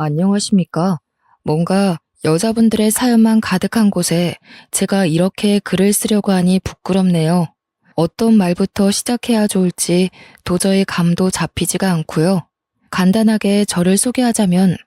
안녕하십니까? 뭔가 여자분들의 사연만 가득한 곳에 제가 이렇게 글을 쓰려고 하니 부끄럽네요. 어떤 말부터 시작해야 좋을지 도저히 감도 잡히지가 않고요. 간단하게 저를 소개하자면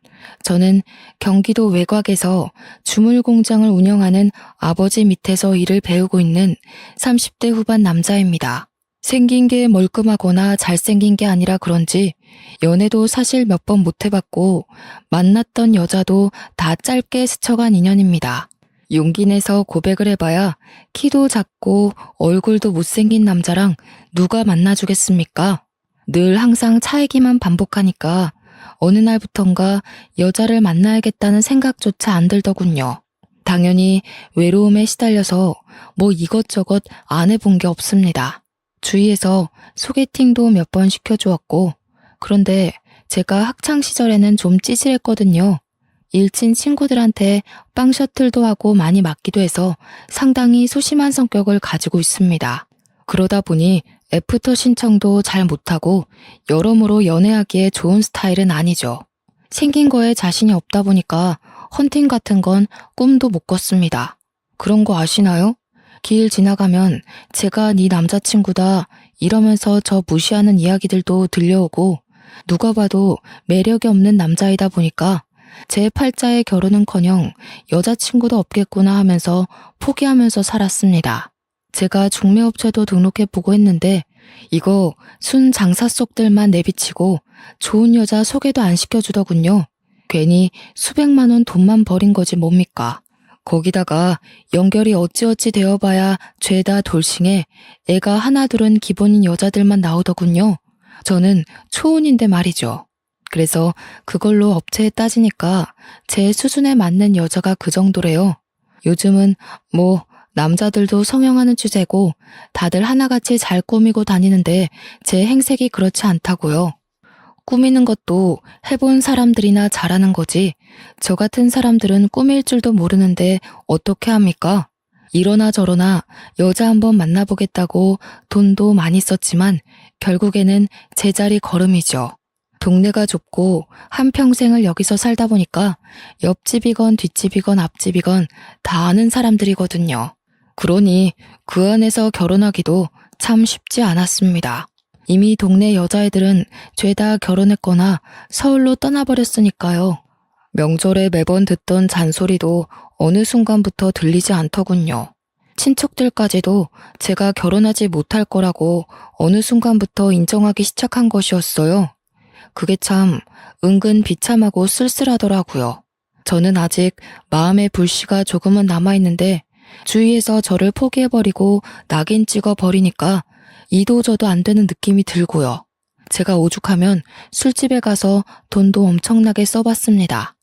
저는 경기도 외곽에서 주물 공장을 운영하는 아버지 밑에서 일을 배우고 있는 30대 후반 남자입니다. 생긴 게 멀끔하거나 잘생긴 게 아니라 그런지 연애도 사실 몇 번 못 해봤고 만났던 여자도 다 짧게 스쳐간 인연입니다. 용기 내서 고백을 해봐야 키도 작고 얼굴도 못생긴 남자랑 누가 만나주겠습니까? 늘 항상 차이기만 반복하니까 어느 날부턴가 여자를 만나야겠다는 생각조차 안 들더군요. 당연히 외로움에 시달려서 뭐 이것저것 안 해본 게 없습니다. 주위에서 소개팅도 몇 번 시켜주었고, 그런데 제가 학창 시절에는 좀 찌질했거든요. 일친 친구들한테 빵 셔틀도 하고 많이 맞기도 해서 상당히 소심한 성격을 가지고 있습니다. 그러다 보니 애프터 신청도 잘 못하고 여러모로 연애하기에 좋은 스타일은 아니죠. 생긴 거에 자신이 없다 보니까 헌팅 같은 건 꿈도 못 꿨습니다. 그런 거 아시나요? 길 지나가면 제가 네 남자친구다 이러면서 저 무시하는 이야기들도 들려오고 누가 봐도 매력이 없는 남자이다 보니까 제 팔자의 결혼은커녕 여자친구도 없겠구나 하면서 포기하면서 살았습니다. 제가 중매업체도 등록해보고 했는데 이거 순 장사 속들만 내비치고 좋은 여자 소개도 안 시켜주더군요. 괜히 수백만 원 돈만 버린 거지 뭡니까. 거기다가 연결이 어찌어찌 되어봐야 죄다 돌싱해 애가 하나둘은 기본인 여자들만 나오더군요. 저는 초혼인데 말이죠. 그래서 그걸로 업체에 따지니까 제 수준에 맞는 여자가 그 정도래요. 요즘은 뭐 남자들도 성형하는 추세고 다들 하나같이 잘 꾸미고 다니는데 제 행색이 그렇지 않다고요. 꾸미는 것도 해본 사람들이나 잘하는 거지 저 같은 사람들은 꾸밀 줄도 모르는데 어떻게 합니까? 이러나 저러나 여자 한번 만나보겠다고 돈도 많이 썼지만 결국에는 제자리 걸음이죠. 동네가 좁고 한평생을 여기서 살다 보니까 옆집이건 뒷집이건 앞집이건 다 아는 사람들이거든요. 그러니 그 안에서 결혼하기도 참 쉽지 않았습니다. 이미 동네 여자애들은 죄다 결혼했거나 서울로 떠나버렸으니까요. 명절에 매번 듣던 잔소리도 어느 순간부터 들리지 않더군요. 친척들까지도 제가 결혼하지 못할 거라고 어느 순간부터 인정하기 시작한 것이었어요. 그게 참 은근 비참하고 쓸쓸하더라고요. 저는 아직 마음의 불씨가 조금은 남아있는데 주위에서 저를 포기해버리고 낙인 찍어버리니까 이도저도 안 되는 느낌이 들고요. 제가 오죽하면 술집에 가서 돈도 엄청나게 써봤습니다.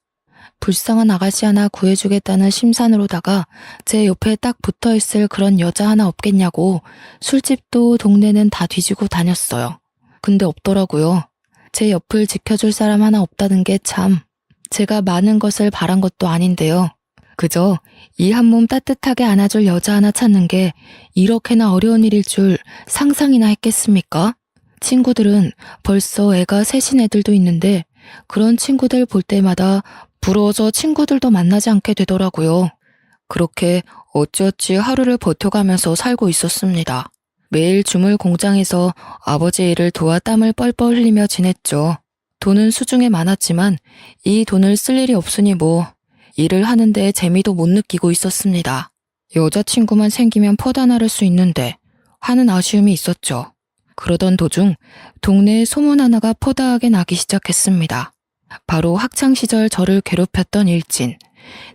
불쌍한 아가씨 하나 구해주겠다는 심산으로다가 제 옆에 딱 붙어있을 그런 여자 하나 없겠냐고 술집도 동네는 다 뒤지고 다녔어요. 근데 없더라고요. 제 옆을 지켜줄 사람 하나 없다는 게 참 제가 많은 것을 바란 것도 아닌데요. 그저 이 한 몸 따뜻하게 안아줄 여자 하나 찾는 게 이렇게나 어려운 일일 줄 상상이나 했겠습니까? 친구들은 벌써 애가 셋인 애들도 있는데 그런 친구들 볼 때마다 부러워서 친구들도 만나지 않게 되더라고요. 그렇게 어찌어찌 하루를 버텨가면서 살고 있었습니다. 매일 주물 공장에서 아버지 일을 도와 땀을 뻘뻘 흘리며 지냈죠. 돈은 수중에 많았지만 이 돈을 쓸 일이 없으니 뭐 일을 하는데 재미도 못 느끼고 있었습니다. 여자친구만 생기면 퍼다 나를 수 있는데 하는 아쉬움이 있었죠. 그러던 도중 동네에 소문 하나가 퍼다하게 나기 시작했습니다. 바로 학창시절 저를 괴롭혔던 일진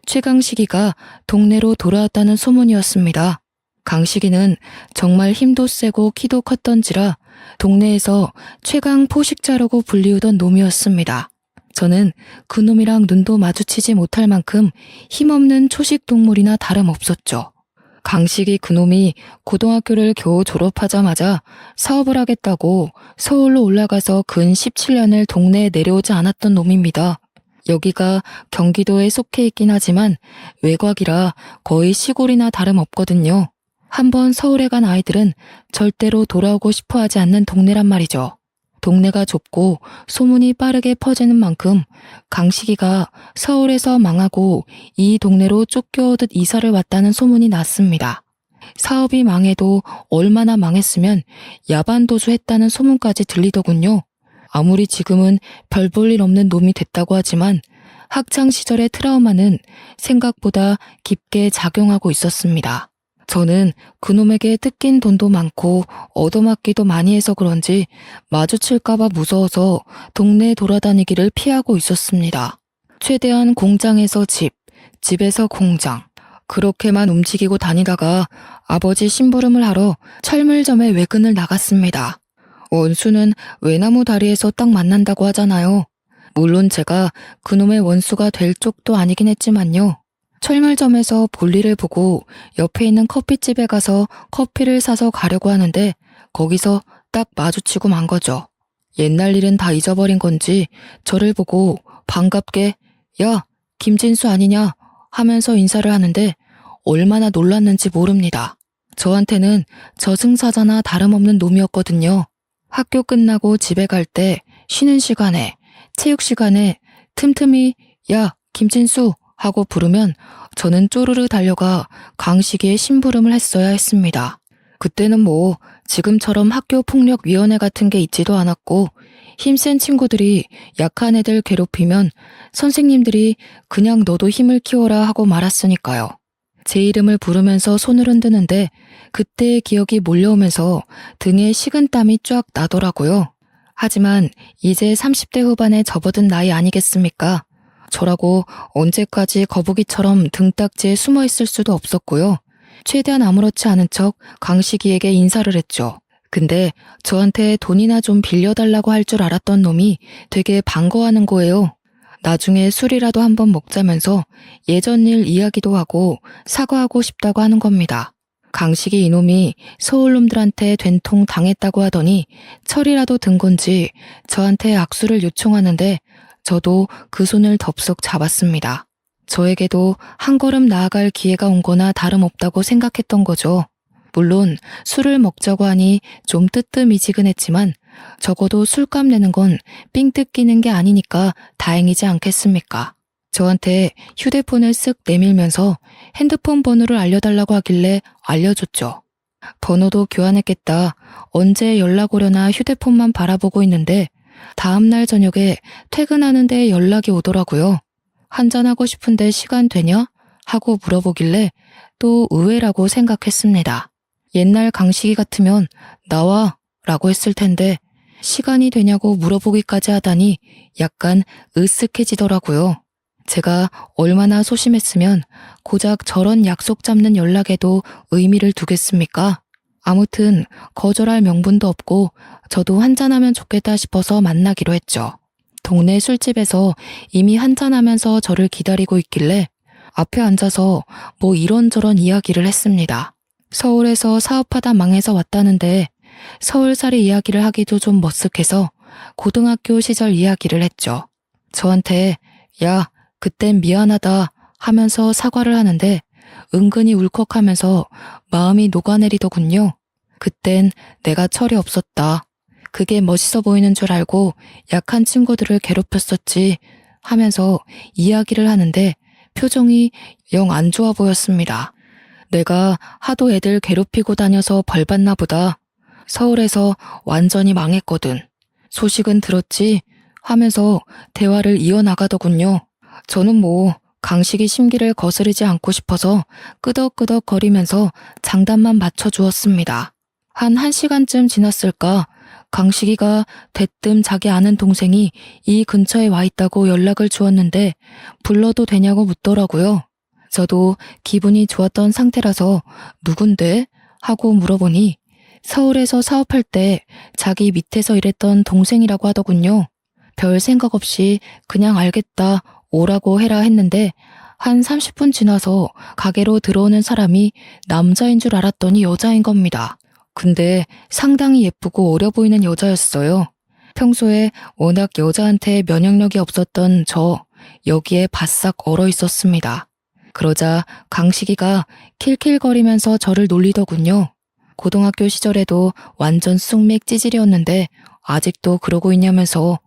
최강식이가 동네로 돌아왔다는 소문이었습니다. 강식이는 정말 힘도 세고 키도 컸던지라 동네에서 최강 포식자라고 불리우던 놈이었습니다. 저는 그 놈이랑 눈도 마주치지 못할 만큼 힘없는 초식 동물이나 다름없었죠. 강식이 그놈이 고등학교를 겨우 졸업하자마자 사업을 하겠다고 서울로 올라가서 근 17년을 동네에 내려오지 않았던 놈입니다. 여기가 경기도에 속해 있긴 하지만 외곽이라 거의 시골이나 다름없거든요. 한번 서울에 간 아이들은 절대로 돌아오고 싶어 하지 않는 동네란 말이죠. 동네가 좁고 소문이 빠르게 퍼지는 만큼 강식이가 서울에서 망하고 이 동네로 쫓겨오듯 이사를 왔다는 소문이 났습니다. 사업이 망해도 얼마나 망했으면 야반도주했다는 소문까지 들리더군요. 아무리 지금은 별 볼 일 없는 놈이 됐다고 하지만 학창 시절의 트라우마는 생각보다 깊게 작용하고 있었습니다. 저는 그놈에게 뜯긴 돈도 많고 얻어맞기도 많이 해서 그런지 마주칠까봐 무서워서 동네 돌아다니기를 피하고 있었습니다. 최대한 공장에서 집, 집에서 공장, 그렇게만 움직이고 다니다가 아버지 심부름을 하러 철물점에 외근을 나갔습니다. 원수는 외나무 다리에서 딱 만난다고 하잖아요. 물론 제가 그놈의 원수가 될 쪽도 아니긴 했지만요. 철물점에서 볼일을 보고 옆에 있는 커피집에 가서 커피를 사서 가려고 하는데 거기서 딱 마주치고 만 거죠. 옛날 일은 다 잊어버린 건지 저를 보고 반갑게 야, 김진수 아니냐 하면서 인사를 하는데 얼마나 놀랐는지 모릅니다. 저한테는 저승사자나 다름없는 놈이었거든요. 학교 끝나고 집에 갈 때 쉬는 시간에 체육 시간에 틈틈이 야, 김진수 하고 부르면 저는 쪼르르 달려가 강식이의 심부름을 했어야 했습니다. 그때는 뭐 지금처럼 학교폭력위원회 같은 게 있지도 않았고 힘센 친구들이 약한 애들 괴롭히면 선생님들이 그냥 너도 힘을 키워라 하고 말았으니까요. 제 이름을 부르면서 손을 흔드는데 그때의 기억이 몰려오면서 등에 식은땀이 쫙 나더라고요. 하지만 이제 30대 후반에 접어든 나이 아니겠습니까? 저라고 언제까지 거북이처럼 등딱지에 숨어 있을 수도 없었고요. 최대한 아무렇지 않은 척 강식이에게 인사를 했죠. 근데 저한테 돈이나 좀 빌려달라고 할 줄 알았던 놈이 되게 반가워하는 거예요. 나중에 술이라도 한번 먹자면서 예전 일 이야기도 하고 사과하고 싶다고 하는 겁니다. 강식이 이놈이 서울놈들한테 된통 당했다고 하더니 철이라도 든 건지 저한테 악수를 요청하는데 저도 그 손을 덥석 잡았습니다. 저에게도 한 걸음 나아갈 기회가 온 거나 다름없다고 생각했던 거죠. 물론 술을 먹자고 하니 좀 뜨뜻미지근했지만 적어도 술값 내는 건 삥 뜯기는 게 아니니까 다행이지 않겠습니까? 저한테 휴대폰을 쓱 내밀면서 핸드폰 번호를 알려달라고 하길래 알려줬죠. 번호도 교환했겠다. 언제 연락 오려나 휴대폰만 바라보고 있는데 다음날 저녁에 퇴근하는데 연락이 오더라고요. 한잔하고 싶은데 시간 되냐? 하고 물어보길래 또 의외라고 생각했습니다. 옛날 강식이 같으면 나와 라고 했을 텐데 시간이 되냐고 물어보기까지 하다니 약간 으쓱해지더라고요. 제가 얼마나 소심했으면 고작 저런 약속 잡는 연락에도 의미를 두겠습니까? 아무튼 거절할 명분도 없고 저도 한잔하면 좋겠다 싶어서 만나기로 했죠. 동네 술집에서 이미 한잔하면서 저를 기다리고 있길래 앞에 앉아서 뭐 이런저런 이야기를 했습니다. 서울에서 사업하다 망해서 왔다는데 서울살이 이야기를 하기도 좀 머쓱해서 고등학교 시절 이야기를 했죠. 저한테 야, 그땐 미안하다 하면서 사과를 하는데 은근히 울컥하면서 마음이 녹아내리더군요. 그땐 내가 철이 없었다. 그게 멋있어 보이는 줄 알고 약한 친구들을 괴롭혔었지 하면서 이야기를 하는데 표정이 영 안 좋아 보였습니다. 내가 하도 애들 괴롭히고 다녀서 벌받나 보다. 서울에서 완전히 망했거든. 소식은 들었지? 하면서 대화를 이어나가더군요. 저는 뭐 강식이 심기를 거스르지 않고 싶어서 끄덕끄덕거리면서 장단만 맞춰주었습니다. 한 1시간쯤 지났을까 강식이가 대뜸 자기 아는 동생이 이 근처에 와 있다고 연락을 주었는데 불러도 되냐고 묻더라고요. 저도 기분이 좋았던 상태라서 누군데? 하고 물어보니 서울에서 사업할 때 자기 밑에서 일했던 동생이라고 하더군요. 별 생각 없이 그냥 알겠다, 오라고 해라 했는데 한 30분 지나서 가게로 들어오는 사람이 남자인 줄 알았더니 여자인 겁니다. 근데 상당히 예쁘고 어려 보이는 여자였어요. 평소에 워낙 여자한테 면역력이 없었던 저 여기에 바싹 얼어 있었습니다. 그러자 강식이가 킬킬거리면서 저를 놀리더군요. 고등학교 시절에도 완전 쑥맥 찌질이었는데 아직도 그러고 있냐면서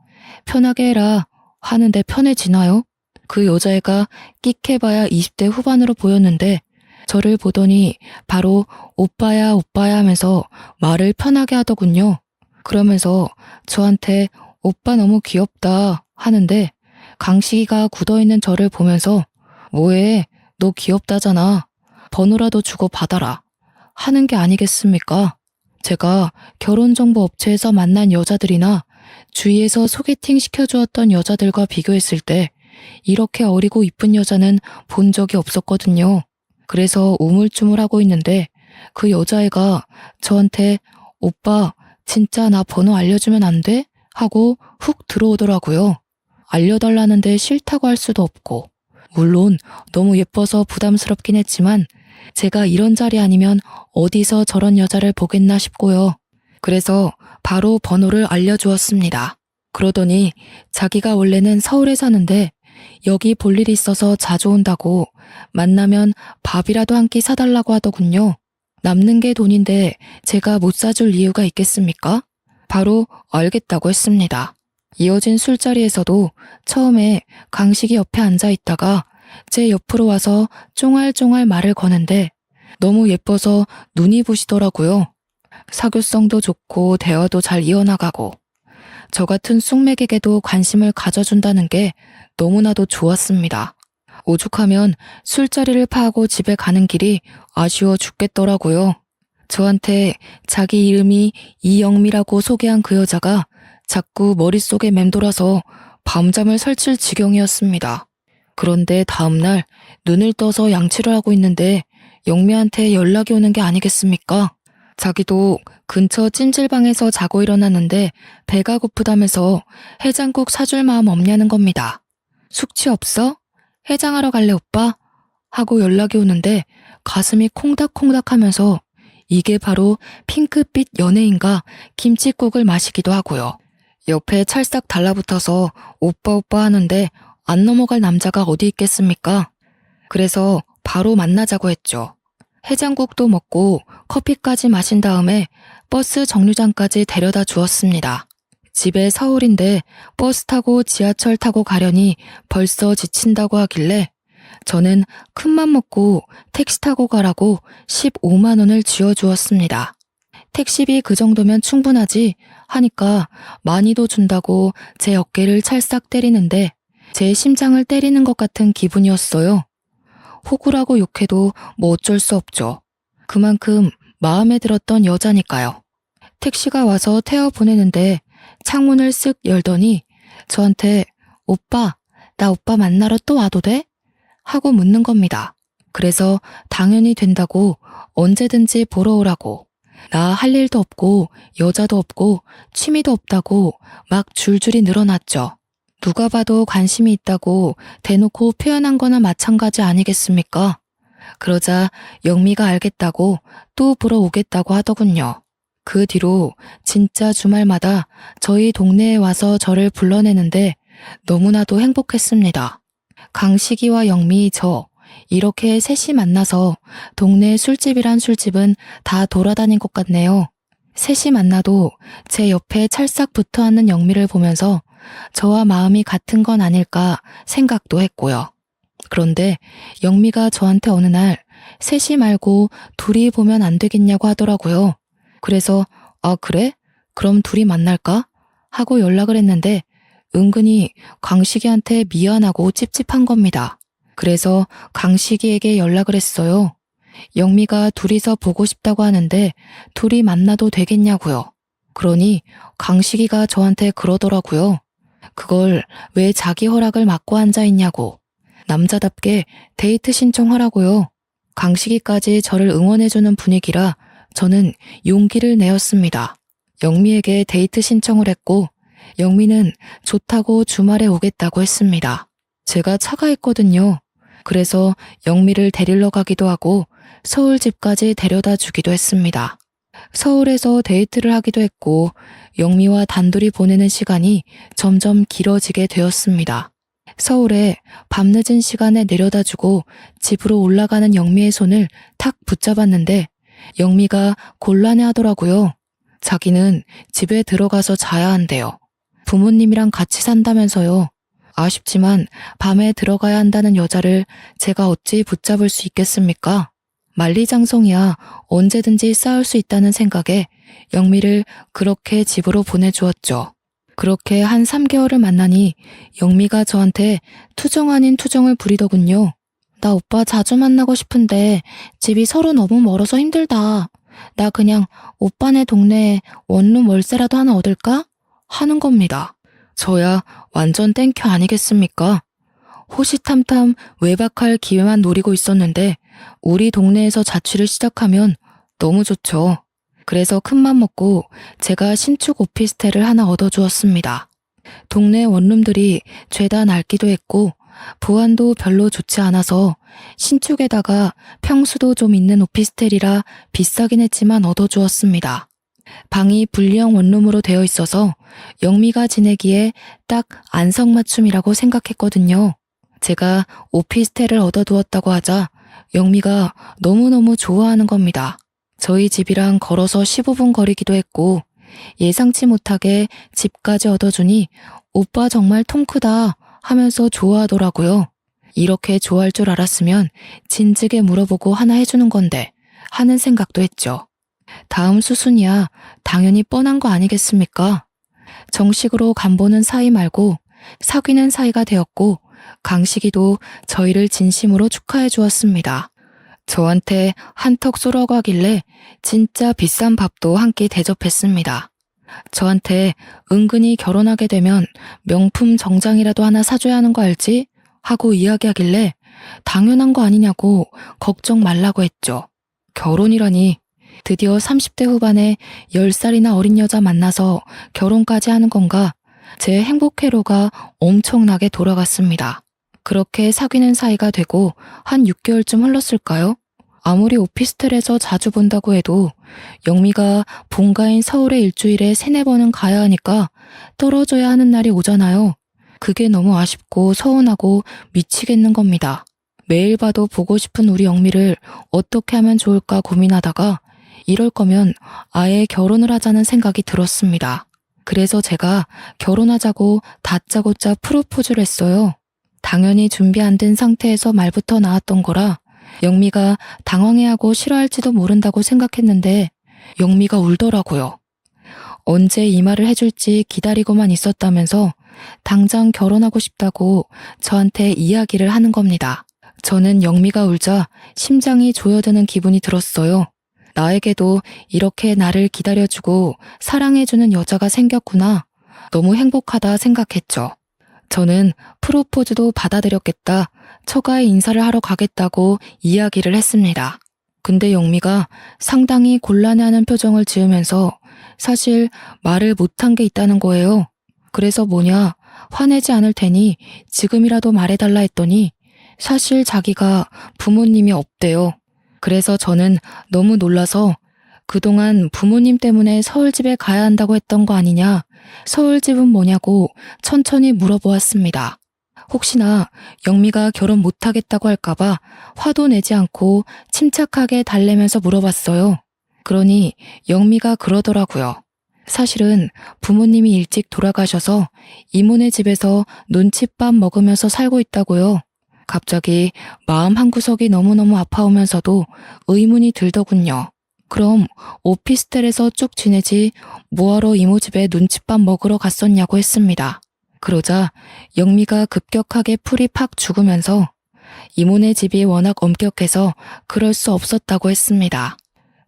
편하게 해라 하는데 편해지나요? 그 여자애가 끽해봐야 20대 후반으로 보였는데 저를 보더니 바로 오빠야 오빠야 하면서 말을 편하게 하더군요. 그러면서 저한테 오빠 너무 귀엽다 하는데 강식이가 굳어있는 저를 보면서 뭐해 너 귀엽다잖아. 번호라도 주고 받아라 하는 게 아니겠습니까? 제가 결혼정보업체에서 만난 여자들이나 주위에서 소개팅 시켜주었던 여자들과 비교했을 때 이렇게 어리고 이쁜 여자는 본 적이 없었거든요. 그래서 우물쭈물하고 있는데 그 여자애가 저한테 오빠 진짜 나 번호 알려주면 안 돼? 하고 훅 들어오더라고요. 알려달라는데 싫다고 할 수도 없고 물론 너무 예뻐서 부담스럽긴 했지만 제가 이런 자리 아니면 어디서 저런 여자를 보겠나 싶고요. 그래서 바로 번호를 알려주었습니다. 그러더니 자기가 원래는 서울에 사는데 여기 볼 일이 있어서 자주 온다고 만나면 밥이라도 한 끼 사달라고 하더군요. 남는 게 돈인데 제가 못 사줄 이유가 있겠습니까? 바로 알겠다고 했습니다. 이어진 술자리에서도 처음에 강식이 옆에 앉아 있다가 제 옆으로 와서 쫑알쫑알 말을 거는데 너무 예뻐서 눈이 부시더라고요. 사교성도 좋고 대화도 잘 이어나가고 저 같은 쑥맥에게도 관심을 가져준다는 게 너무나도 좋았습니다. 오죽하면 술자리를 파하고 집에 가는 길이 아쉬워 죽겠더라고요. 저한테 자기 이름이 이영미라고 소개한 그 여자가 자꾸 머릿속에 맴돌아서 밤잠을 설칠 지경이었습니다. 그런데 다음날 눈을 떠서 양치를 하고 있는데 영미한테 연락이 오는 게 아니겠습니까? 자기도 근처 찜질방에서 자고 일어났는데 배가 고프다면서 해장국 사줄 마음 없냐는 겁니다. 숙취 없어? 해장하러 갈래 오빠? 하고 연락이 오는데 가슴이 콩닥콩닥 하면서 이게 바로 핑크빛 연예인과 김칫국을 마시기도 하고요. 옆에 찰싹 달라붙어서 오빠 오빠 하는데 안 넘어갈 남자가 어디 있겠습니까? 그래서 바로 만나자고 했죠. 해장국도 먹고 커피까지 마신 다음에 버스 정류장까지 데려다 주었습니다. 집에 서울인데 버스 타고 지하철 타고 가려니 벌써 지친다고 하길래 저는 큰맘 먹고 택시 타고 가라고 15만 원을 쥐어주었습니다. 택시비 그 정도면 충분하지 하니까 많이도 준다고 제 어깨를 찰싹 때리는데 제 심장을 때리는 것 같은 기분이었어요. 호구라고 욕해도 뭐 어쩔 수 없죠. 그만큼 마음에 들었던 여자니까요. 택시가 와서 태워 보내는데 창문을 쓱 열더니 저한테 오빠, 나 오빠 만나러 또 와도 돼? 하고 묻는 겁니다. 그래서 당연히 된다고 언제든지 보러 오라고 나 할 일도 없고 여자도 없고 취미도 없다고 막 줄줄이 늘어났죠. 누가 봐도 관심이 있다고 대놓고 표현한 거나 마찬가지 아니겠습니까? 그러자 영미가 알겠다고 또 보러 오겠다고 하더군요. 그 뒤로 진짜 주말마다 저희 동네에 와서 저를 불러내는데 너무나도 행복했습니다. 강식이와 영미, 저 이렇게 셋이 만나서 동네 술집이란 술집은 다 돌아다닌 것 같네요. 셋이 만나도 제 옆에 찰싹 붙어앉는 영미를 보면서 저와 마음이 같은 건 아닐까 생각도 했고요. 그런데 영미가 저한테 어느 날 셋이 말고 둘이 보면 안 되겠냐고 하더라고요. 그래서 아 그래? 그럼 둘이 만날까? 하고 연락을 했는데 은근히 강식이한테 미안하고 찝찝한 겁니다. 그래서 강식이에게 연락을 했어요. 영미가 둘이서 보고 싶다고 하는데 둘이 만나도 되겠냐고요. 그러니 강식이가 저한테 그러더라고요. 그걸 왜 자기 허락을 막고 앉아있냐고. 남자답게 데이트 신청하라고요. 강식이까지 저를 응원해주는 분위기라 저는 용기를 내었습니다. 영미에게 데이트 신청을 했고 영미는 좋다고 주말에 오겠다고 했습니다. 제가 차가 있거든요. 그래서 영미를 데리러 가기도 하고 서울 집까지 데려다 주기도 했습니다. 서울에서 데이트를 하기도 했고 영미와 단둘이 보내는 시간이 점점 길어지게 되었습니다. 서울에 밤늦은 시간에 내려다 주고 집으로 올라가는 영미의 손을 탁 붙잡았는데 영미가 곤란해 하더라고요. 자기는 집에 들어가서 자야 한대요. 부모님이랑 같이 산다면서요. 아쉽지만 밤에 들어가야 한다는 여자를 제가 어찌 붙잡을 수 있겠습니까? 만리장성이야 언제든지 싸울 수 있다는 생각에 영미를 그렇게 집으로 보내주었죠. 그렇게 한 3개월을 만나니 영미가 저한테 투정 아닌 투정을 부리더군요. 나 오빠 자주 만나고 싶은데 집이 서로 너무 멀어서 힘들다. 나 그냥 오빠네 동네에 원룸 월세라도 하나 얻을까? 하는 겁니다. 저야 완전 땡큐 아니겠습니까? 호시탐탐 외박할 기회만 노리고 있었는데 우리 동네에서 자취를 시작하면 너무 좋죠. 그래서 큰맘 먹고 제가 신축 오피스텔을 하나 얻어주었습니다. 동네 원룸들이 죄다 낡기도 했고 보안도 별로 좋지 않아서 신축에다가 평수도 좀 있는 오피스텔이라 비싸긴 했지만 얻어주었습니다. 방이 분리형 원룸으로 되어 있어서 영미가 지내기에 딱 안성맞춤이라고 생각했거든요. 제가 오피스텔을 얻어두었다고 하자 영미가 너무너무 좋아하는 겁니다. 저희 집이랑 걸어서 15분 거리기도 했고 예상치 못하게 집까지 얻어주니 오빠 정말 통 크다 하면서 좋아하더라고요. 이렇게 좋아할 줄 알았으면 진즉에 물어보고 하나 해주는 건데 하는 생각도 했죠. 다음 수순이야 당연히 뻔한 거 아니겠습니까? 정식으로 간보는 사이 말고 사귀는 사이가 되었고 강식이도 저희를 진심으로 축하해 주었습니다. 저한테 한턱 쏘라고 하길래 진짜 비싼 밥도 한 끼 대접했습니다. 저한테 은근히 결혼하게 되면 명품 정장이라도 하나 사줘야 하는 거 알지? 하고 이야기하길래 당연한 거 아니냐고 걱정 말라고 했죠. 결혼이라니 드디어 30대 후반에 10살이나 어린 여자 만나서 결혼까지 하는 건가? 제 행복 회로가 엄청나게 돌아갔습니다. 그렇게 사귀는 사이가 되고 한 6개월쯤 흘렀을까요? 아무리 오피스텔에서 자주 본다고 해도 영미가 본가인 서울에 일주일에 3-4번은 가야 하니까 떨어져야 하는 날이 오잖아요. 그게 너무 아쉽고 서운하고 미치겠는 겁니다. 매일 봐도 보고 싶은 우리 영미를 어떻게 하면 좋을까 고민하다가 이럴 거면 아예 결혼을 하자는 생각이 들었습니다. 그래서 제가 결혼하자고 다짜고짜 프로포즈를 했어요. 당연히 준비 안 된 상태에서 말부터 나왔던 거라 영미가 당황해하고 싫어할지도 모른다고 생각했는데 영미가 울더라고요. 언제 이 말을 해줄지 기다리고만 있었다면서 당장 결혼하고 싶다고 저한테 이야기를 하는 겁니다. 저는 영미가 울자 심장이 조여드는 기분이 들었어요. 나에게도 이렇게 나를 기다려주고 사랑해주는 여자가 생겼구나. 너무 행복하다 생각했죠. 저는 프로포즈도 받아들였겠다. 처가에 인사를 하러 가겠다고 이야기를 했습니다. 근데 영미가 상당히 곤란해하는 표정을 지으면서 사실 말을 못한 게 있다는 거예요. 그래서 뭐냐, 화내지 않을 테니 지금이라도 말해달라 했더니 사실 자기가 부모님이 없대요. 그래서 저는 너무 놀라서 그동안 부모님 때문에 서울집에 가야 한다고 했던 거 아니냐, 서울집은 뭐냐고 천천히 물어보았습니다. 혹시나 영미가 결혼 못하겠다고 할까봐 화도 내지 않고 침착하게 달래면서 물어봤어요. 그러니 영미가 그러더라고요. 사실은 부모님이 일찍 돌아가셔서 이모네 집에서 눈칫밥 먹으면서 살고 있다고요. 갑자기 마음 한구석이 너무너무 아파오면서도 의문이 들더군요. 그럼 오피스텔에서 쭉 지내지 뭐하러 이모 집에 눈칫밥 먹으러 갔었냐고 했습니다. 그러자 영미가 급격하게 풀이 팍 죽으면서 이모네 집이 워낙 엄격해서 그럴 수 없었다고 했습니다.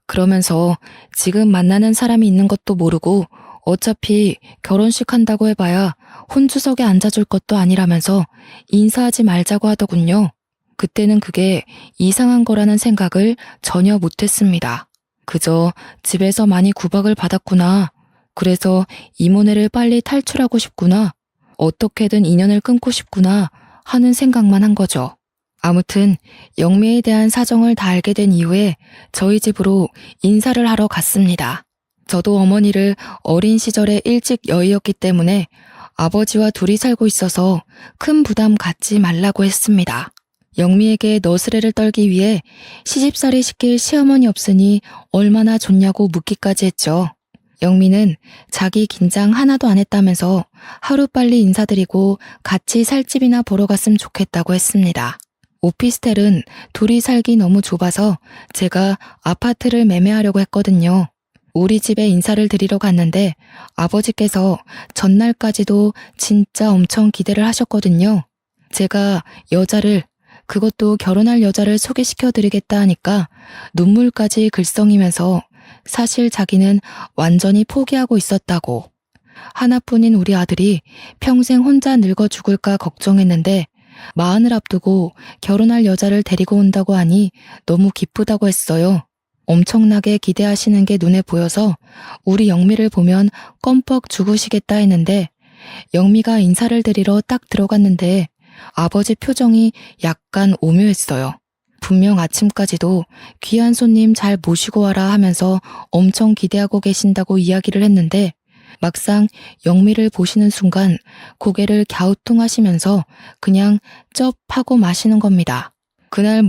그러면서 지금 만나는 사람이 있는 것도 모르고 어차피 결혼식 한다고 해봐야 혼주석에 앉아줄 것도 아니라면서 인사하지 말자고 하더군요. 그때는 그게 이상한 거라는 생각을 전혀 못했습니다. 그저 집에서 많이 구박을 받았구나. 그래서 이모네를 빨리 탈출하고 싶구나. 어떻게든 인연을 끊고 싶구나 하는 생각만 한 거죠. 아무튼 영미에 대한 사정을 다 알게 된 이후에 저희 집으로 인사를 하러 갔습니다. 저도 어머니를 어린 시절에 일찍 여의었기 때문에 아버지와 둘이 살고 있어서 큰 부담 갖지 말라고 했습니다. 영미에게 너스레를 떨기 위해 시집살이 시킬 시어머니 없으니 얼마나 좋냐고 묻기까지 했죠. 영미는 자기 긴장 하나도 안 했다면서 하루빨리 인사드리고 같이 살집이나 보러 갔으면 좋겠다고 했습니다. 오피스텔은 둘이 살기 너무 좁아서 제가 아파트를 매매하려고 했거든요. 우리 집에 인사를 드리러 갔는데 아버지께서 전날까지도 진짜 엄청 기대를 하셨거든요. 제가 여자를, 그것도 결혼할 여자를 소개시켜 드리겠다 하니까 눈물까지 글썽이면서 사실 자기는 완전히 포기하고 있었다고. 하나뿐인 우리 아들이 평생 혼자 늙어 죽을까 걱정했는데 마흔을 앞두고 결혼할 여자를 데리고 온다고 하니 너무 기쁘다고 했어요. 엄청나게 기대하시는 게 눈에 보여서 우리 영미를 보면 껌뻑 죽으시겠다 했는데 영미가 인사를 드리러 딱 들어갔는데 아버지 표정이 약간 오묘했어요. 분명 아침까지도 귀한 손님 잘 모시고 와라 하면서 엄청 기대하고 계신다고 이야기를 했는데 막상 영미를 보시는 순간 고개를 갸우뚱하시면서 그냥 쩝 하고 마시는 겁니다. 그날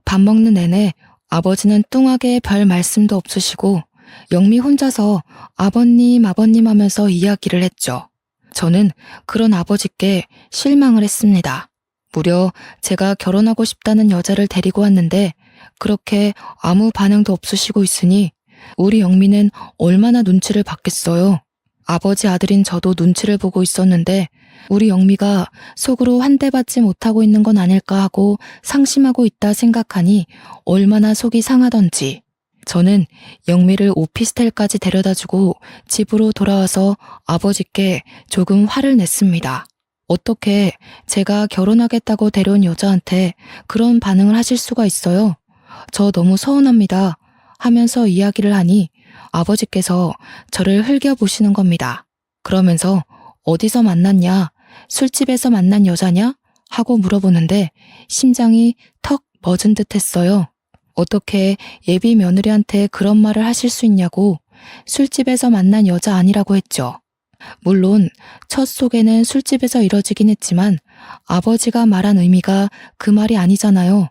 밥 먹는 내내 아버지는 뚱하게 별 말씀도 없으시고 영미 혼자서 아버님 하면서 이야기를 했죠. 저는 그런 아버지께 실망을 했습니다. 무려 제가 결혼하고 싶다는 여자를 데리고 왔는데 그렇게 아무 반응도 없으시고 있으니 우리 영미는 얼마나 눈치를 받겠어요. 아버지 아들인 저도 눈치를 보고 있었는데 우리 영미가 속으로 한 대 받지 못하고 있는 건 아닐까 하고 상심하고 있다 생각하니 얼마나 속이 상하던지. 저는 영미를 오피스텔까지 데려다주고 집으로 돌아와서 아버지께 조금 화를 냈습니다. 어떻게 제가 결혼하겠다고 데려온 여자한테 그런 반응을 하실 수가 있어요? 저 너무 서운합니다. 하면서 이야기를 하니 아버지께서 저를 흘겨보시는 겁니다. 그러면서 어디서 만났냐? 술집에서 만난 여자냐? 하고 물어보는데 심장이 턱 멎은 듯 했어요. 어떻게 예비 며느리한테 그런 말을 하실 수 있냐고. 술집에서 만난 여자 아니라고 했죠. 물론 첫 소개는 술집에서 이뤄지긴 했지만 아버지가 말한 의미가 그 말이 아니잖아요.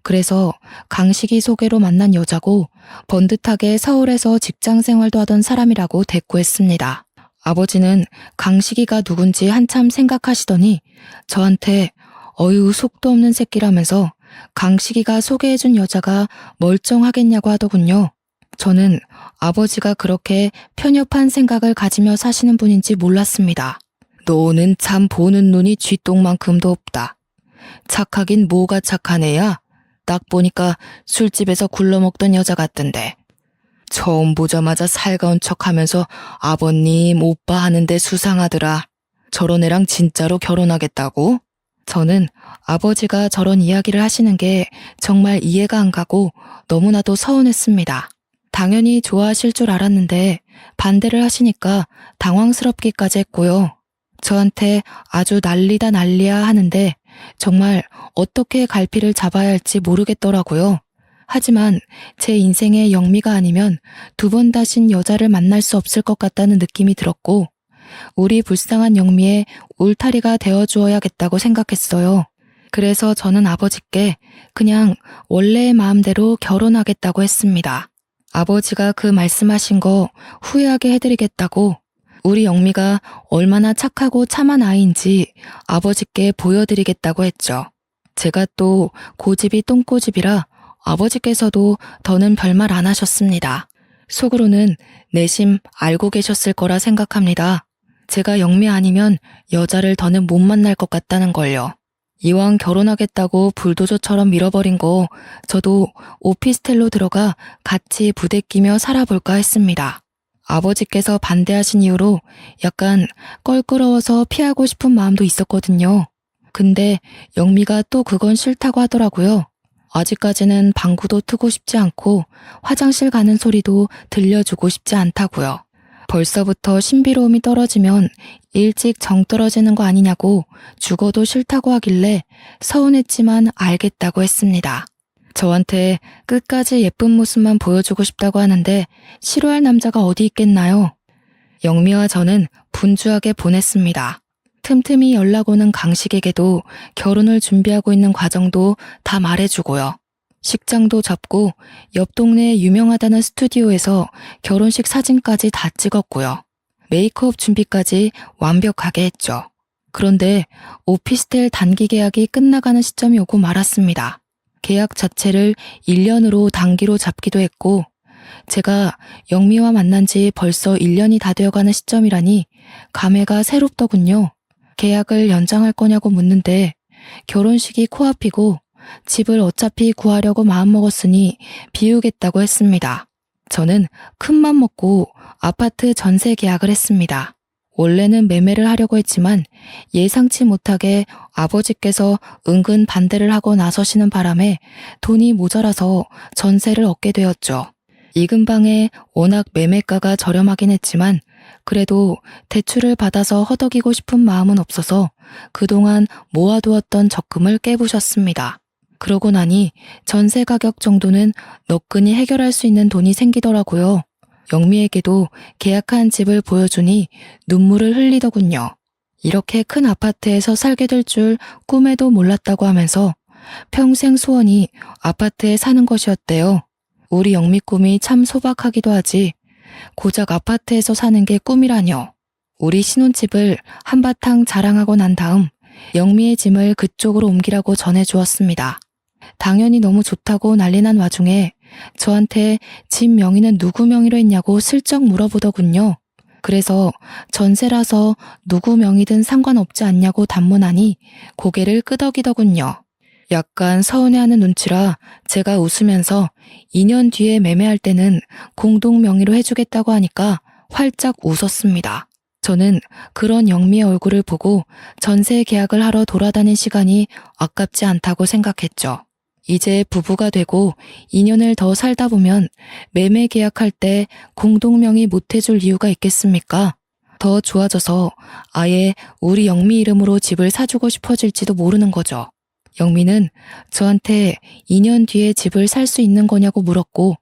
그래서 강식이 소개로 만난 여자고 번듯하게 서울에서 직장 생활도 하던 사람이라고 대꾸했습니다. 아버지는 강식이가 누군지 한참 생각하시더니 저한테 어휴 속도 없는 새끼라면서 강식이가 소개해준 여자가 멀쩡하겠냐고 하더군요. 저는 아버지가 그렇게 편협한 생각을 가지며 사시는 분인지 몰랐습니다. 너는 참 보는 눈이 쥐똥만큼도 없다. 착하긴 뭐가 착한 애야? 딱 보니까 술집에서 굴러먹던 여자 같던데. 처음 보자마자 살가운 척하면서 아버님, 오빠 하는데 수상하더라. 저런 애랑 진짜로 결혼하겠다고? 저는 아버지가 저런 이야기를 하시는 게 정말 이해가 안 가고 너무나도 서운했습니다. 당연히 좋아하실 줄 알았는데 반대를 하시니까 당황스럽기까지 했고요. 저한테 아주 난리다 난리야 하는데 정말 어떻게 갈피를 잡아야 할지 모르겠더라고요. 하지만 제 인생의 영미가 아니면 두 번 다신 여자를 만날 수 없을 것 같다는 느낌이 들었고 우리 불쌍한 영미의 울타리가 되어주어야겠다고 생각했어요. 그래서 저는 아버지께 그냥 원래의 마음대로 결혼하겠다고 했습니다. 아버지가 그 말씀하신 거 후회하게 해드리겠다고 우리 영미가 얼마나 착하고 참한 아이인지 아버지께 보여드리겠다고 했죠. 제가 또 고집이 똥꼬집이라 아버지께서도 더는 별말 안 하셨습니다. 속으로는 내심 알고 계셨을 거라 생각합니다. 제가 영미 아니면 여자를 더는 못 만날 것 같다는 걸요. 이왕 결혼하겠다고 불도저처럼 밀어버린 거 저도 오피스텔로 들어가 같이 부대끼며 살아볼까 했습니다. 아버지께서 반대하신 이유로 약간 껄끄러워서 피하고 싶은 마음도 있었거든요. 근데 영미가 또 그건 싫다고 하더라고요. 아직까지는 방구도 트고 싶지 않고 화장실 가는 소리도 들려주고 싶지 않다고요. 벌써부터 신비로움이 떨어지면 일찍 정 떨어지는 거 아니냐고 죽어도 싫다고 하길래 서운했지만 알겠다고 했습니다. 저한테 끝까지 예쁜 모습만 보여주고 싶다고 하는데 싫어할 남자가 어디 있겠나요? 영미와 저는 분주하게 보냈습니다. 틈틈이 연락 오는 강식에게도 결혼을 준비하고 있는 과정도 다 말해주고요. 식장도 잡고 옆 동네에 유명하다는 스튜디오에서 결혼식 사진까지 다 찍었고요. 메이크업 준비까지 완벽하게 했죠. 그런데 오피스텔 단기 계약이 끝나가는 시점이 오고 말았습니다. 계약 자체를 1년으로 단기로 잡기도 했고 제가 영미와 만난 지 벌써 1년이 다 되어가는 시점이라니 감회가 새롭더군요. 계약을 연장할 거냐고 묻는데 결혼식이 코앞이고 집을 어차피 구하려고 마음먹었으니 비우겠다고 했습니다. 저는 큰맘 먹고 아파트 전세 계약을 했습니다. 원래는 매매를 하려고 했지만 예상치 못하게 아버지께서 은근 반대를 하고 나서시는 바람에 돈이 모자라서 전세를 얻게 되었죠. 이 근방에 워낙 매매가가 저렴하긴 했지만 그래도 대출을 받아서 허덕이고 싶은 마음은 없어서 그동안 모아두었던 적금을 깨부셨습니다. 그러고 나니 전세 가격 정도는 너끈히 해결할 수 있는 돈이 생기더라고요. 영미에게도 계약한 집을 보여주니 눈물을 흘리더군요. 이렇게 큰 아파트에서 살게 될 줄 꿈에도 몰랐다고 하면서 평생 소원이 아파트에 사는 것이었대요. 우리 영미 꿈이 참 소박하기도 하지. 고작 아파트에서 사는 게 꿈이라뇨. 우리 신혼집을 한바탕 자랑하고 난 다음 영미의 짐을 그쪽으로 옮기라고 전해주었습니다. 당연히 너무 좋다고 난리난 와중에 저한테 집 명의는 누구 명의로 했냐고 슬쩍 물어보더군요. 그래서 전세라서 누구 명의든 상관없지 않냐고 단문하니 고개를 끄덕이더군요. 약간 서운해하는 눈치라 제가 웃으면서 2년 뒤에 매매할 때는 공동 명의로 해주겠다고 하니까 활짝 웃었습니다. 저는 그런 영미의 얼굴을 보고 전세 계약을 하러 돌아다닌 시간이 아깝지 않다고 생각했죠. 이제 부부가 되고 2년을 더 살다 보면 매매 계약할 때 공동명의 못 해줄 이유가 있겠습니까? 더 좋아져서 아예 우리 영미 이름으로 집을 사주고 싶어질지도 모르는 거죠. 영미는 저한테 2년 뒤에 집을 살 수 있는 거냐고 물었고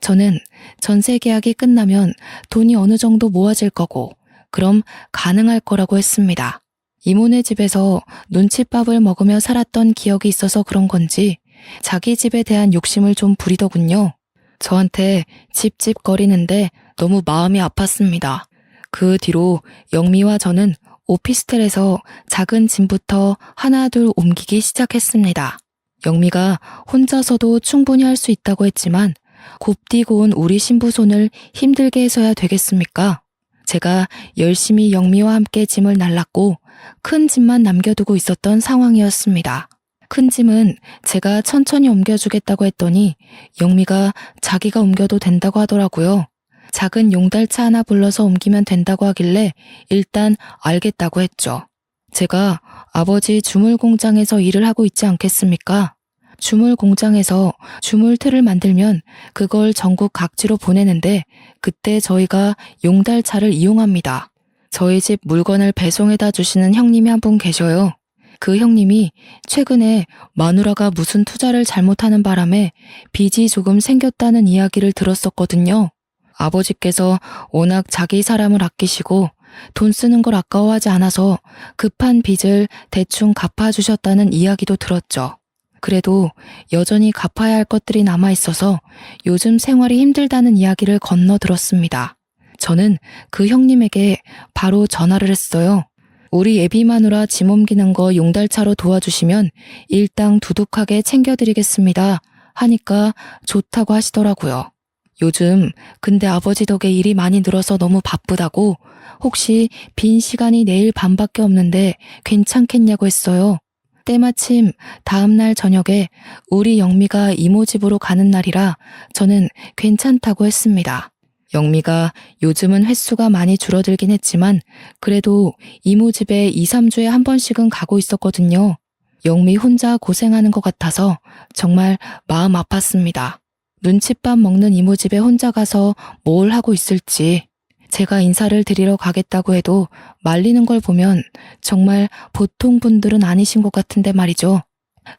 저는 전세 계약이 끝나면 돈이 어느 정도 모아질 거고 그럼 가능할 거라고 했습니다. 이모네 집에서 눈칫밥을 먹으며 살았던 기억이 있어서 그런 건지 자기 집에 대한 욕심을 좀 부리더군요. 저한테 찝찝거리는데 너무 마음이 아팠습니다. 그 뒤로 영미와 저는 오피스텔에서 작은 짐부터 하나둘 옮기기 시작했습니다. 영미가 혼자서도 충분히 할 수 있다고 했지만 곱디고 온 우리 신부 손을 힘들게 해서야 되겠습니까? 제가 열심히 영미와 함께 짐을 날랐고 큰 짐만 남겨두고 있었던 상황이었습니다. 큰 짐은 제가 천천히 옮겨주겠다고 했더니 영미가 자기가 옮겨도 된다고 하더라고요. 작은 용달차 하나 불러서 옮기면 된다고 하길래 일단 알겠다고 했죠. 제가 아버지 주물 공장에서 일을 하고 있지 않겠습니까? 주물 공장에서 주물 틀을 만들면 그걸 전국 각지로 보내는데 그때 저희가 용달차를 이용합니다. 저희 집 물건을 배송해다 주시는 형님이 한 분 계셔요. 그 형님이 최근에 마누라가 무슨 투자를 잘못하는 바람에 빚이 조금 생겼다는 이야기를 들었었거든요. 아버지께서 워낙 자기 사람을 아끼시고 돈 쓰는 걸 아까워하지 않아서 급한 빚을 대충 갚아주셨다는 이야기도 들었죠. 그래도 여전히 갚아야 할 것들이 남아있어서 요즘 생활이 힘들다는 이야기를 건너 들었습니다. 저는 그 형님에게 바로 전화를 했어요. 우리 애비 마누라 짐 옮기는 거 용달차로 도와주시면 일당 두둑하게 챙겨드리겠습니다. 하니까 좋다고 하시더라고요. 요즘 근데 아버지 덕에 일이 많이 늘어서 너무 바쁘다고 혹시 빈 시간이 내일 밤밖에 없는데 괜찮겠냐고 했어요. 때마침 다음날 저녁에 우리 영미가 이모 집으로 가는 날이라 저는 괜찮다고 했습니다. 영미가 요즘은 횟수가 많이 줄어들긴 했지만 그래도 이모 집에 2, 3주에 한 번씩은 가고 있었거든요. 영미 혼자 고생하는 것 같아서 정말 마음 아팠습니다. 눈칫밥 먹는 이모 집에 혼자 가서 뭘 하고 있을지 제가 인사를 드리러 가겠다고 해도 말리는 걸 보면 정말 보통 분들은 아니신 것 같은데 말이죠.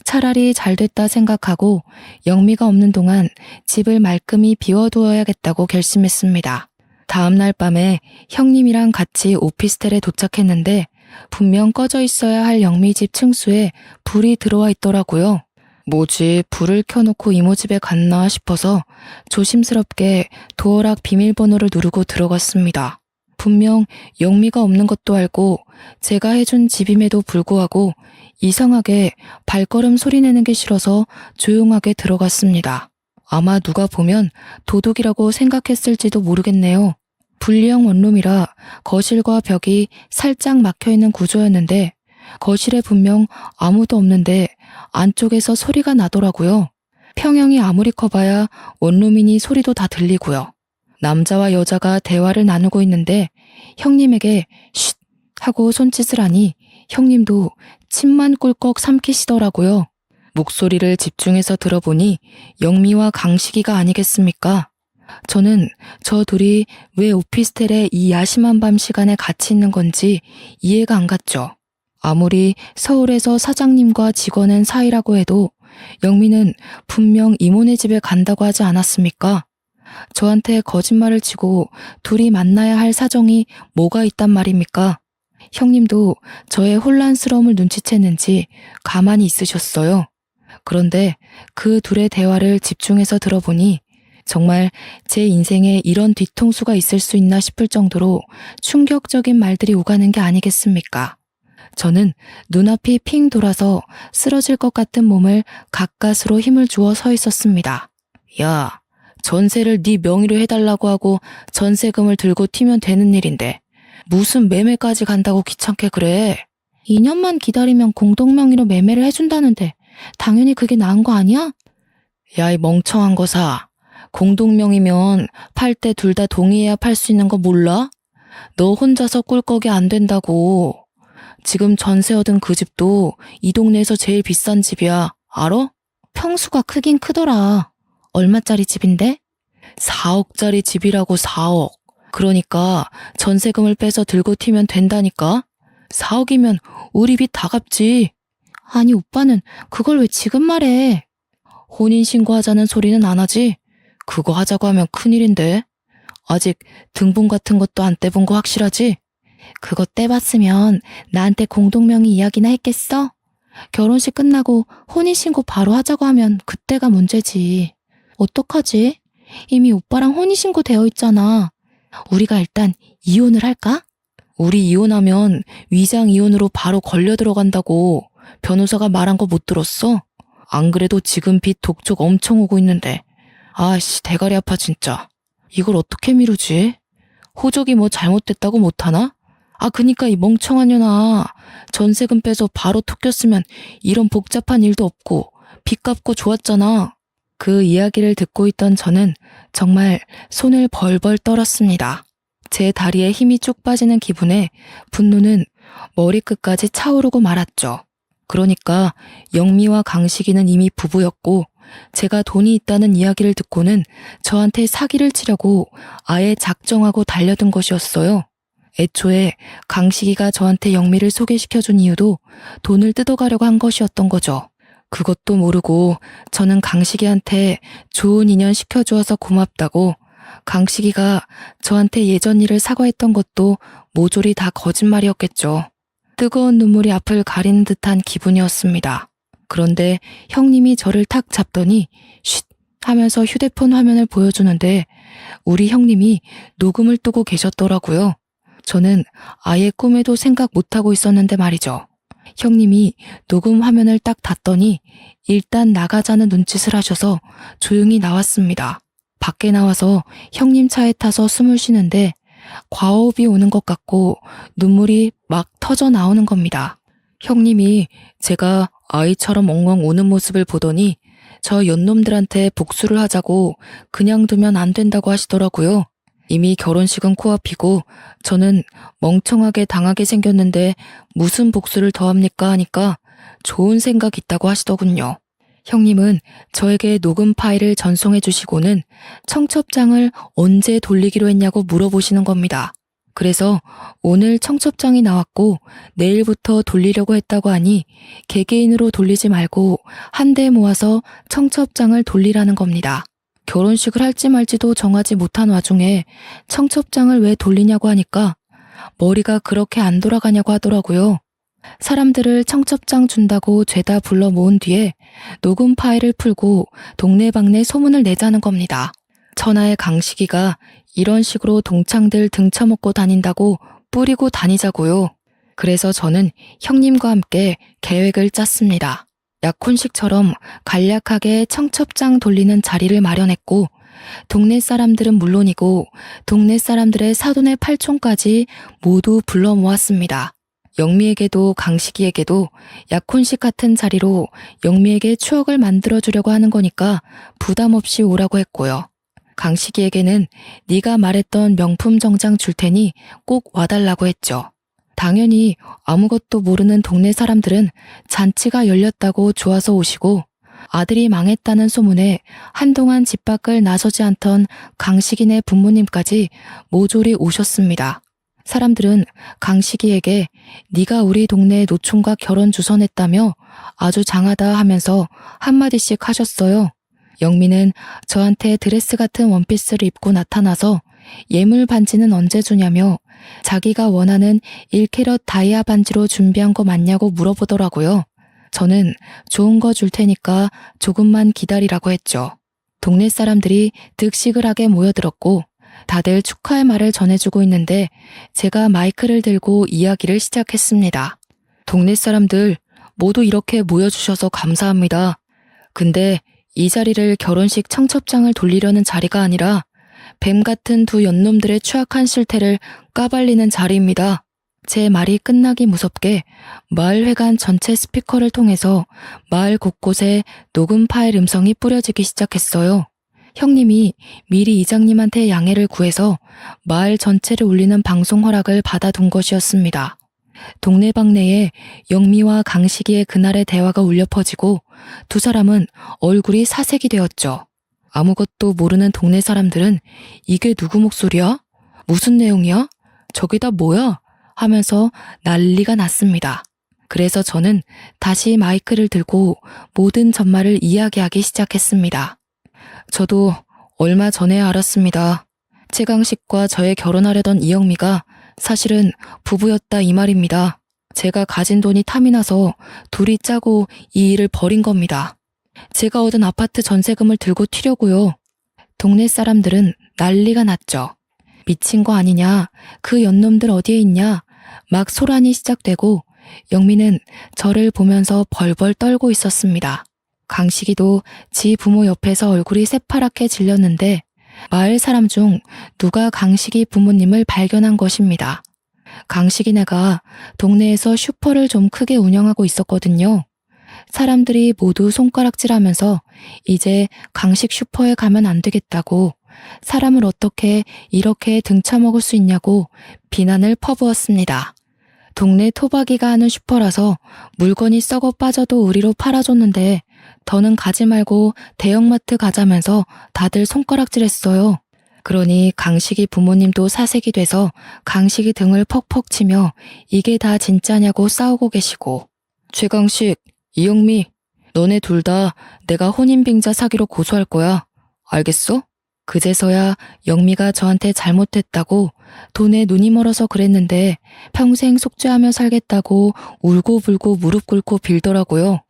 차라리 잘 됐다 생각하고 영미가 없는 동안 집을 말끔히 비워두어야겠다고 결심했습니다. 다음날 밤에 형님이랑 같이 오피스텔에 도착했는데 분명 꺼져 있어야 할 영미 집 층수에 불이 들어와 있더라고요. 뭐지, 불을 켜놓고 이모 집에 갔나 싶어서 조심스럽게 도어락 비밀번호를 누르고 들어갔습니다. 분명 영미가 없는 것도 알고 제가 해준 집임에도 불구하고 이상하게 발걸음 소리내는 게 싫어서 조용하게 들어갔습니다. 아마 누가 보면 도둑이라고 생각했을지도 모르겠네요. 분리형 원룸이라 거실과 벽이 살짝 막혀있는 구조였는데 거실에 분명 아무도 없는데 안쪽에서 소리가 나더라고요. 평형이 아무리 커봐야 원룸이니 소리도 다 들리고요. 남자와 여자가 대화를 나누고 있는데 형님에게 쉿 하고 손짓을 하니 형님도 침만 꿀꺽 삼키시더라고요. 목소리를 집중해서 들어보니 영미와 강식이가 아니겠습니까? 저는 저 둘이 왜 오피스텔에 이 야심한 밤 시간에 같이 있는 건지 이해가 안 갔죠. 아무리 서울에서 사장님과 직원은 사이라고 해도 영미는 분명 이모네 집에 간다고 하지 않았습니까? 저한테 거짓말을 치고 둘이 만나야 할 사정이 뭐가 있단 말입니까? 형님도 저의 혼란스러움을 눈치챘는지 가만히 있으셨어요. 그런데 그 둘의 대화를 집중해서 들어보니 정말 제 인생에 이런 뒤통수가 있을 수 있나 싶을 정도로 충격적인 말들이 오가는 게 아니겠습니까? 저는 눈앞이 핑 돌아서 쓰러질 것 같은 몸을 가까스로 힘을 주어 서 있었습니다. 야, 전세를 네 명의로 해달라고 하고 전세금을 들고 튀면 되는 일인데 무슨 매매까지 간다고 귀찮게 그래? 2년만 기다리면 공동명의로 매매를 해준다는데 당연히 그게 나은 거 아니야? 야, 이 멍청한 거사. 공동명의면 팔 때 둘 다 동의해야 팔 수 있는 거 몰라? 너 혼자서 꿀꺽이 안 된다고. 지금 전세 얻은 그 집도 이 동네에서 제일 비싼 집이야. 알아? 평수가 크긴 크더라. 얼마짜리 집인데? 4억짜리 집이라고. 4억. 그러니까 전세금을 빼서 들고 튀면 된다니까? 4억이면 우리 빚 다 갚지. 아니 오빠는 그걸 왜 지금 말해? 혼인신고하자는 소리는 안 하지? 그거 하자고 하면 큰일인데. 아직 등본 같은 것도 안 떼본 거 확실하지? 그거 떼봤으면 나한테 공동명의 이야기나 했겠어? 결혼식 끝나고 혼인신고 바로 하자고 하면 그때가 문제지. 어떡하지? 이미 오빠랑 혼인신고 되어 있잖아. 우리가 일단 이혼을 할까? 우리 이혼하면 위장 이혼으로 바로 걸려 들어간다고 변호사가 말한 거 못 들었어? 안 그래도 지금 빚 독촉 엄청 오고 있는데. 아씨, 대가리 아파 진짜. 이걸 어떻게 미루지? 호적이 뭐 잘못됐다고 못하나? 아, 그니까 이 멍청한 년아. 전세금 빼서 바로 톡 꼈으면 이런 복잡한 일도 없고 빚 갚고 좋았잖아. 그 이야기를 듣고 있던 저는 정말 손을 벌벌 떨었습니다. 제 다리에 힘이 쭉 빠지는 기분에 분노는 머리끝까지 차오르고 말았죠. 그러니까 영미와 강식이는 이미 부부였고 제가 돈이 있다는 이야기를 듣고는 저한테 사기를 치려고 아예 작정하고 달려든 것이었어요. 애초에 강식이가 저한테 영미를 소개시켜준 이유도 돈을 뜯어가려고 한 것이었던 거죠. 그것도 모르고 저는 강식이한테 좋은 인연 시켜주어서 고맙다고, 강식이가 저한테 예전 일을 사과했던 것도 모조리 다 거짓말이었겠죠. 뜨거운 눈물이 앞을 가리는 듯한 기분이었습니다. 그런데 형님이 저를 탁 잡더니 쉿 하면서 휴대폰 화면을 보여주는데 우리 형님이 녹음을 뜨고 계셨더라고요. 저는 아예 꿈에도 생각 못하고 있었는데 말이죠. 형님이 녹음 화면을 딱 닫더니 일단 나가자는 눈짓을 하셔서 조용히 나왔습니다. 밖에 나와서 형님 차에 타서 숨을 쉬는데 과호흡이 오는 것 같고 눈물이 막 터져 나오는 겁니다. 형님이 제가 아이처럼 엉엉 우는 모습을 보더니 저 연놈들한테 복수를 하자고 그냥 두면 안 된다고 하시더라고요. 이미 결혼식은 코앞이고 저는 멍청하게 당하게 생겼는데 무슨 복수를 더 합니까 하니까 좋은 생각 있다고 하시더군요. 형님은 저에게 녹음 파일을 전송해 주시고는 청첩장을 언제 돌리기로 했냐고 물어보시는 겁니다. 그래서 오늘 청첩장이 나왔고 내일부터 돌리려고 했다고 하니 개개인으로 돌리지 말고 한 대 모아서 청첩장을 돌리라는 겁니다. 결혼식을 할지 말지도 정하지 못한 와중에 청첩장을 왜 돌리냐고 하니까 머리가 그렇게 안 돌아가냐고 하더라고요. 사람들을 청첩장 준다고 죄다 불러 모은 뒤에 녹음 파일을 풀고 동네방네 소문을 내자는 겁니다. 천하의 강식이가 이런 식으로 동창들 등쳐먹고 다닌다고 뿌리고 다니자고요. 그래서 저는 형님과 함께 계획을 짰습니다. 약혼식처럼 간략하게 청첩장 돌리는 자리를 마련했고 동네 사람들은 물론이고 동네 사람들의 사돈의 팔촌까지 모두 불러 모았습니다. 영미에게도 강식이에게도 약혼식 같은 자리로 영미에게 추억을 만들어주려고 하는 거니까 부담 없이 오라고 했고요. 강식이에게는 네가 말했던 명품 정장 줄 테니 꼭 와달라고 했죠. 당연히 아무것도 모르는 동네 사람들은 잔치가 열렸다고 좋아서 오시고 아들이 망했다는 소문에 한동안 집 밖을 나서지 않던 강식이네 부모님까지 모조리 오셨습니다. 사람들은 강식이에게 네가 우리 동네 노총과 결혼 주선했다며 아주 장하다 하면서 한마디씩 하셨어요. 영미는 저한테 드레스 같은 원피스를 입고 나타나서 예물 반지는 언제 주냐며 자기가 원하는 1캐럿 다이아 반지로 준비한 거 맞냐고 물어보더라고요. 저는 좋은 거 줄 테니까 조금만 기다리라고 했죠. 동네 사람들이 득시글하게 모여들었고 다들 축하의 말을 전해주고 있는데 제가 마이크를 들고 이야기를 시작했습니다. 동네 사람들 모두 이렇게 모여주셔서 감사합니다. 근데 이 자리를 결혼식 청첩장을 돌리려는 자리가 아니라 뱀 같은 두 연놈들의 추악한 실태를 까발리는 자리입니다. 제 말이 끝나기 무섭게 마을회관 전체 스피커를 통해서 마을 곳곳에 녹음 파일 음성이 뿌려지기 시작했어요. 형님이 미리 이장님한테 양해를 구해서 마을 전체를 울리는 방송 허락을 받아둔 것이었습니다. 동네방네에 영미와 강식이의 그날의 대화가 울려 퍼지고 두 사람은 얼굴이 사색이 되었죠. 아무것도 모르는 동네 사람들은 이게 누구 목소리야? 무슨 내용이야? 저기 다 뭐야? 하면서 난리가 났습니다. 그래서 저는 다시 마이크를 들고 모든 전말을 이야기하기 시작했습니다. 저도 얼마 전에 알았습니다. 최강식과 저의 결혼하려던 이영미가 사실은 부부였다 이 말입니다. 제가 가진 돈이 탐이 나서 둘이 짜고 이 일을 벌인 겁니다. 제가 얻은 아파트 전세금을 들고 튀려고요. 동네 사람들은 난리가 났죠. 미친 거 아니냐, 그 연놈들 어디에 있냐, 막 소란이 시작되고 영미는 저를 보면서 벌벌 떨고 있었습니다. 강식이도 지 부모 옆에서 얼굴이 새파랗게 질렸는데 마을 사람 중 누가 강식이 부모님을 발견한 것입니다. 강식이네가 동네에서 슈퍼를 좀 크게 운영하고 있었거든요. 사람들이 모두 손가락질하면서 이제 강식 슈퍼에 가면 안 되겠다고 사람을 어떻게 이렇게 등쳐먹을 수 있냐고 비난을 퍼부었습니다. 동네 토박이가 하는 슈퍼라서 물건이 썩어 빠져도 우리로 팔아줬는데 더는 가지 말고 대형마트 가자면서 다들 손가락질했어요. 그러니 강식이 부모님도 사색이 돼서 강식이 등을 퍽퍽 치며 이게 다 진짜냐고 싸우고 계시고 최강식, 이영미, 너네 둘 다 내가 혼인빙자 사기로 고소할 거야. 알겠어? 그제서야 영미가 저한테 잘못했다고 돈에 눈이 멀어서 그랬는데 평생 속죄하며 살겠다고 울고불고 무릎 꿇고 빌더라고요.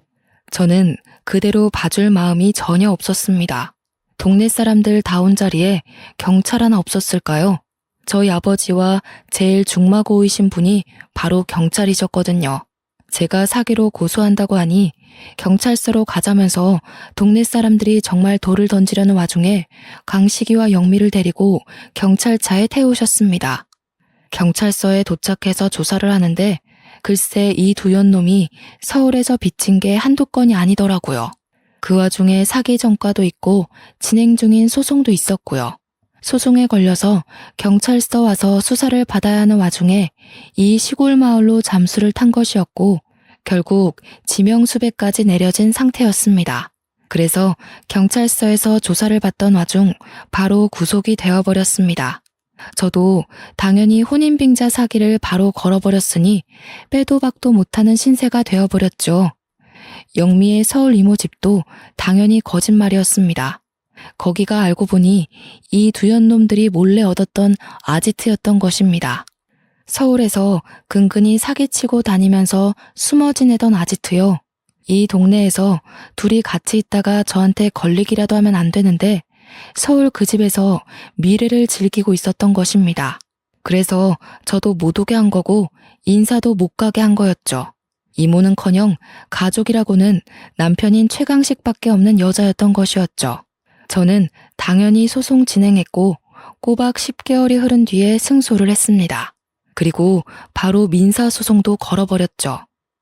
저는 그대로 봐줄 마음이 전혀 없었습니다. 동네 사람들 다 온 자리에 경찰 하나 없었을까요? 저희 아버지와 제일 중마고이신 분이 바로 경찰이셨거든요. 제가 사기로 고소한다고 하니 경찰서로 가자면서 동네 사람들이 정말 돌을 던지려는 와중에 강식이와 영미를 데리고 경찰차에 태우셨습니다. 경찰서에 도착해서 조사를 하는데 글쎄 이 두 연놈이 서울에서 빚진 게 한두 건이 아니더라고요. 그 와중에 사기 전과도 있고 진행 중인 소송도 있었고요. 소송에 걸려서 경찰서 와서 수사를 받아야 하는 와중에 이 시골 마을로 잠수를 탄 것이었고 결국 지명수배까지 내려진 상태였습니다. 그래서 경찰서에서 조사를 받던 와중 바로 구속이 되어버렸습니다. 저도 당연히 혼인빙자 사기를 바로 걸어버렸으니 빼도 박도 못하는 신세가 되어버렸죠. 영미의 서울 이모 집도 당연히 거짓말이었습니다. 거기가 알고 보니 이 두 연놈들이 몰래 얻었던 아지트였던 것입니다. 서울에서 근근히 사기치고 다니면서 숨어 지내던 아지트요. 이 동네에서 둘이 같이 있다가 저한테 걸리기라도 하면 안 되는데 서울 그 집에서 미래를 즐기고 있었던 것입니다. 그래서 저도 못 오게 한 거고 인사도 못 가게 한 거였죠. 이모는커녕 가족이라고는 남편인 최강식밖에 없는 여자였던 것이었죠. 저는 당연히 소송 진행했고 꼬박 10개월이 흐른 뒤에 승소를 했습니다. 그리고 바로 민사소송도 걸어버렸죠.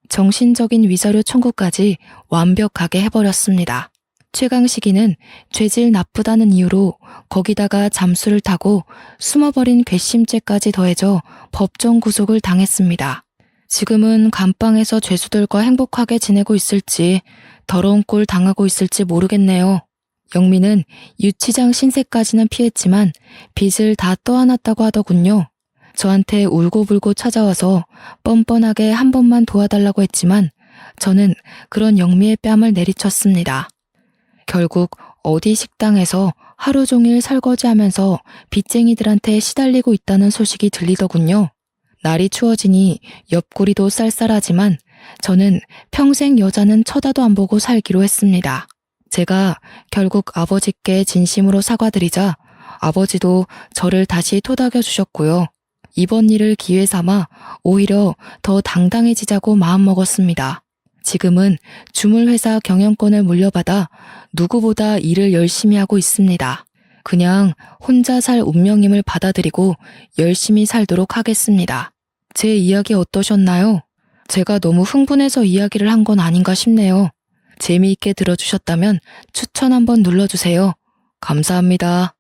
정신적인 위자료 청구까지 완벽하게 해버렸습니다. 최강식이는 죄질 나쁘다는 이유로 거기다가 잠수를 타고 숨어버린 괘씸죄까지 더해져 법정 구속을 당했습니다. 지금은 감방에서 죄수들과 행복하게 지내고 있을지 더러운 꼴 당하고 있을지 모르겠네요. 영미는 유치장 신세까지는 피했지만 빚을 다 떠안았다고 하더군요. 저한테 울고불고 찾아와서 뻔뻔하게 한 번만 도와달라고 했지만 저는 그런 영미의 뺨을 내리쳤습니다. 결국 어디 식당에서 하루 종일 설거지하면서 빚쟁이들한테 시달리고 있다는 소식이 들리더군요. 날이 추워지니 옆구리도 쌀쌀하지만 저는 평생 여자는 쳐다도 안 보고 살기로 했습니다. 제가 결국 아버지께 진심으로 사과드리자 아버지도 저를 다시 토닥여 주셨고요. 이번 일을 기회 삼아 오히려 더 당당해지자고 마음먹었습니다. 지금은 주물회사 경영권을 물려받아 누구보다 일을 열심히 하고 있습니다. 그냥 혼자 살 운명임을 받아들이고 열심히 살도록 하겠습니다. 제 이야기 어떠셨나요? 제가 너무 흥분해서 이야기를 한 건 아닌가 싶네요. 재미있게 들어주셨다면 추천 한번 눌러주세요. 감사합니다.